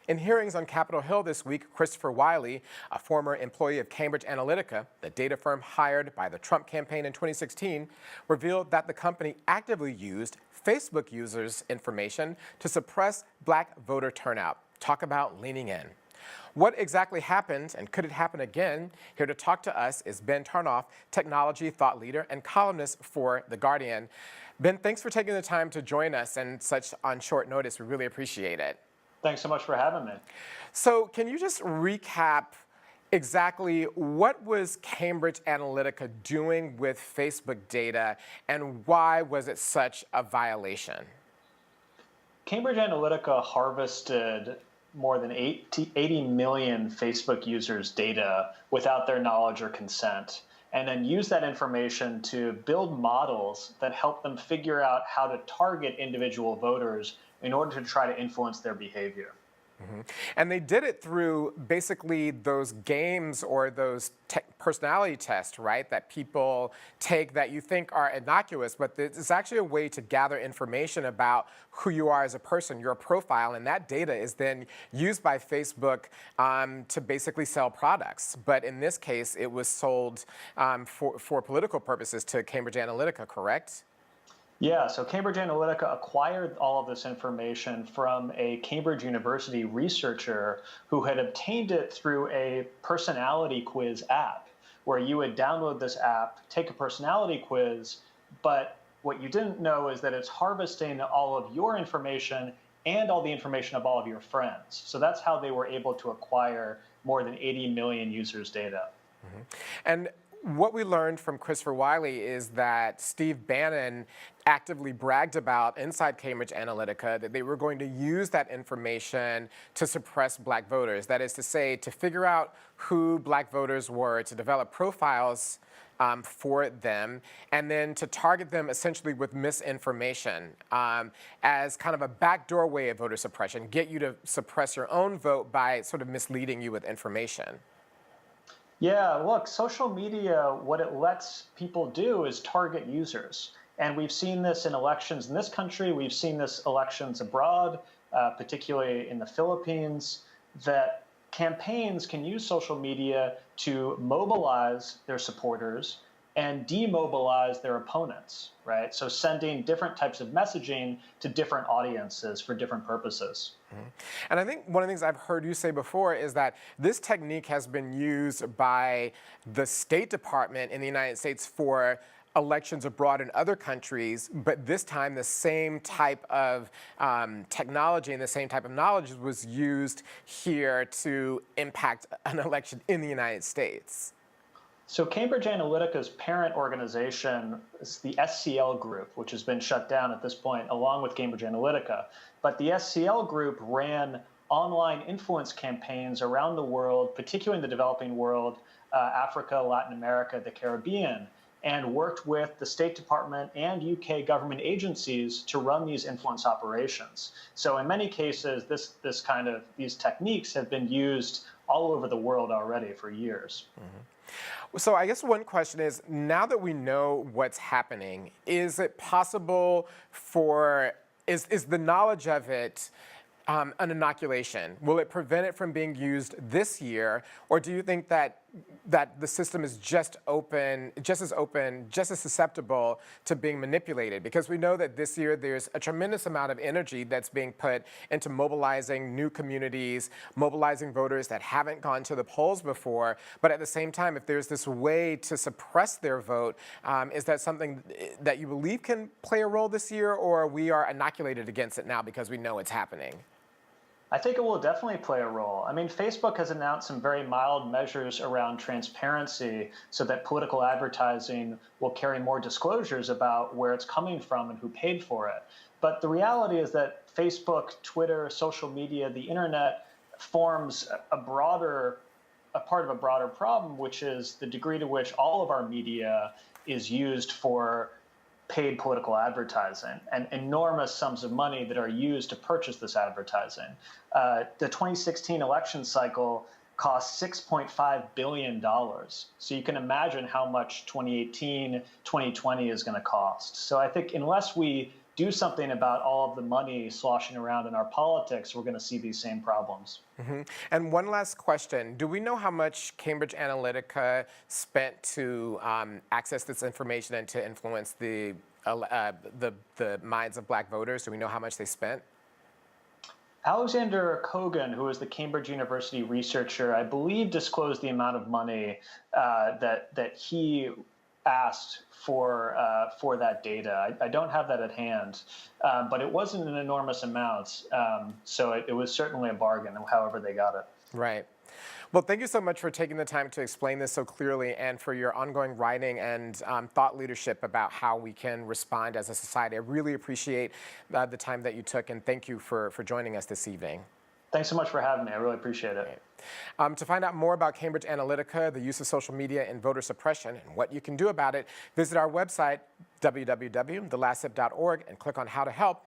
In hearings on Capitol Hill this week, Christopher Wiley, a former employee of Cambridge Analytica, the data firm hired by the Trump campaign in 2016, revealed that the company actively used Facebook users' information to suppress black voter turnout. Talk about leaning in. What exactly happened, and could it happen again? Here to talk to us is Ben Tarnoff, technology thought leader and columnist for The Guardian. Ben, thanks for taking the time to join us and such on short notice. We really appreciate it. Thanks so much for having me. So can you just recap exactly what was Cambridge Analytica doing with Facebook data and why was it such a violation? Cambridge Analytica harvested more than 80 million Facebook users' data without their knowledge or consent, and then used that information to build models that help them figure out how to target individual voters in order to try to influence their behavior. Mm-hmm. And they did it through basically those games or those personality tests, right, that people take that you think are innocuous, but it's actually a way to gather information about who you are as a person, your profile, and that data is then used by Facebook to basically sell products. But in this case, it was sold for political purposes to Cambridge Analytica, correct? Yeah, so Cambridge Analytica acquired all of this information from a Cambridge University researcher who had obtained it through a personality quiz app, where you would download this app, take a personality quiz, but what you didn't know is that it's harvesting all of your information and all the information of all of your friends. So that's how they were able to acquire more than 80 million users' data. Mm-hmm. And what we learned from Christopher Wiley is that Steve Bannon actively bragged about inside Cambridge Analytica that they were going to use that information to suppress black voters. That is to say, to figure out who black voters were, to develop profiles for them, and then to target them essentially with misinformation as kind of a backdoor way of voter suppression, get you to suppress your own vote by sort of misleading you with information. Yeah, look, social media, what it lets people do is target users. And we've seen this in elections in this country. We've seen this elections abroad, particularly in the Philippines, that campaigns can use social media to mobilize their supporters and demobilize their opponents, right? So sending different types of messaging to different audiences for different purposes. Mm-hmm. And I think one of the things I've heard you say before is that this technique has been used by the State Department in the United States for elections abroad in other countries, but this time the same type of technology and the same type of knowledge was used here to impact an election in the United States. So Cambridge Analytica's parent organization is the SCL Group, which has been shut down at this point, along with Cambridge Analytica. But the SCL Group ran online influence campaigns around the world, particularly in the developing world, Africa, Latin America, the Caribbean, and worked with the State Department and UK government agencies to run these influence operations. So in many cases, these techniques have been used all over the world already for years. Mm-hmm. So I guess one question is, now that we know what's happening, is it possible is the knowledge of it an inoculation? Will it prevent it from being used this year? Or do you think that the system is just as susceptible to being manipulated? Because we know that this year there's a tremendous amount of energy that's being put into mobilizing new communities, mobilizing voters that haven't gone to the polls before. But at the same time, if there's this way to suppress their vote, is that something that you believe can play a role this year, or we are inoculated against it now because we know it's happening? I think it will definitely play a role. I mean, Facebook has announced some very mild measures around transparency so that political advertising will carry more disclosures about where it's coming from and who paid for it. But the reality is that Facebook, Twitter, social media, the internet forms a part of a broader problem, which is the degree to which all of our media is used for paid political advertising and enormous sums of money that are used to purchase this advertising. The 2016 election cycle cost $6.5 billion. So you can imagine how much 2018, 2020 is going to cost. So I think unless we do something about all of the money sloshing around in our politics, we're going to see these same problems. And one last question. Do we know how much Cambridge Analytica spent to access this information and to influence the minds of black voters? Do we know how much they spent? Alexander Kogan, who was the Cambridge University researcher, I believe disclosed the amount of money that he asked for that data. I don't have that at hand, but it wasn't an enormous amount. So it was certainly a bargain, however they got it. Right. Well, thank you so much for taking the time to explain this so clearly and for your ongoing writing and thought leadership about how we can respond as a society. I really appreciate the time that you took, and thank you for joining us this evening. Thanks so much for having me. I really appreciate it. To find out more about Cambridge Analytica, the use of social media in voter suppression, and what you can do about it, visit our website, www.thelaststep.org, and click on How to Help.